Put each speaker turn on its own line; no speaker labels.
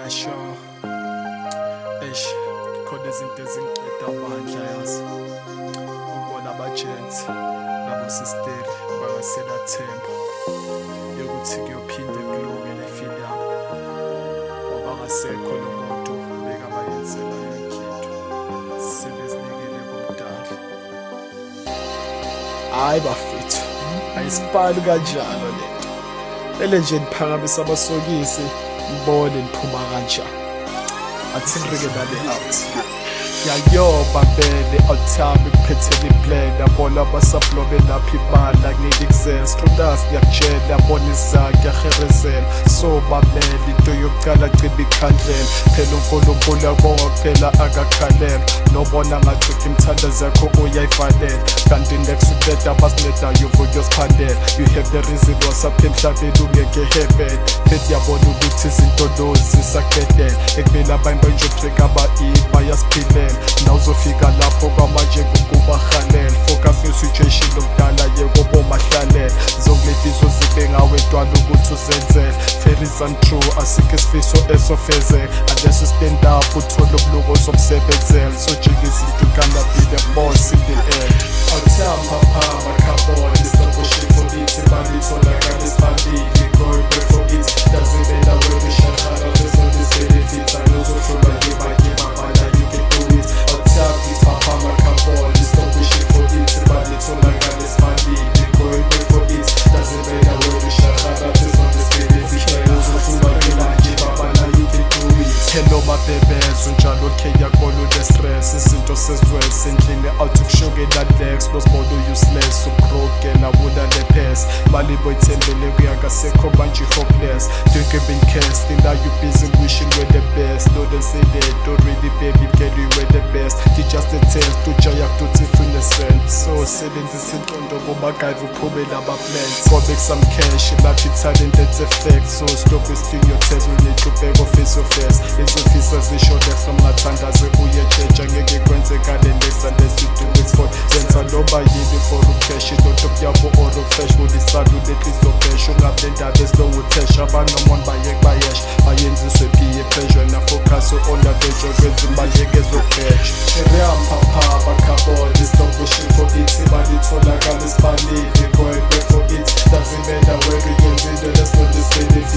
Yasho, khona izinto ezingiqeda amandla yazi. Ukubona abagents nabosisteri bangasela themba yokuthi kuyophinde kulunge le field yabo, ngoba ngasekho lo muntu bekabayenzela yonkinto, sebezinikele kumdali. Hayi bafethu, ayisipali kanjalo lento. Ele nje niphakamisa abasokisi ngibone niphuma kanjani. Athi ngirike nale out. Yayoba mbele awuthami kuphethela iblend. Yabona abasaplobe lapha ibala ngikuzela Strudas ngiyakutshela yabona izakhi yaherezela. So bamele into yokuqala ciba ikhandlela. Phela uNkulunkulu yabonga kuphela akakhalela. Nobona ngathi imthandazo yakho uyayivalela. Kanti next uqeda abasinedayo uyosiphandela. You have the reason wasapha emhlabeni ungeke heaven. Phethi yabona ukuthi izinto lozi zisaqedela. Ekubeni abanye banjothreka bayasiphilela. Nawuzofika lapho kwamanje kukubahalela. Focus nge-situation omdala yeko bomahlalela. Zokuletiso zibe ngawe ntwana ukuthi uzenzele. Fair is untrue, asikho isifiso esofezeka. Unless you stand up uthole ubuluko ozomsebenzela. So jika izinto gonna be the boss in the end. Awuthamba phama carbon, stop pushing for it. Imalitholakala isiphambili, going back for it. Doesn't matter where we shine hard, there's no this benefits. I know so true, but give up, you can do it. Awuthamba phama carbon, stop pushing for it. Imalitholakala isiphambili, going back for it. Doesn't matter where we shine hard, there's no this benefits. I know so true, but give up, you can do it. Hello mabebes, unjalo kheya kolo the stress. Izinto sezwele sendlini out of shogela lex. Losibona useless, ubroke nawula le pass. Mali boyithembele kuyakasekho manje hopeless. Don't give in cast, now you busy wishing we're the best. Don't say that, don't really baby girl you were the best. It's just a test, tujaya kuthi innocent. So sebenzisa intondo bomagayiva uphumela ama-plans. Go make some cash, laphi talent that's effect. So stop wasting your time, you need to beg of face your face. Izofisa zisho next ngathandaze uyechecha ngeke kwenzekale next unless you do it for zenza noma yini for ucash. Into yabo or fresh ulisalu letizobhesha ungabe ndaba esilowuthesha. Abanomon bayesh bayenziswe phiye pressure na focus on the venture kwenza imali ekezobhesha. Riyamphapha bakhabona stop pushing for it. Imalitholakala isiphambili, going back for it. Doesn't matter where we get into, let's not this benefit.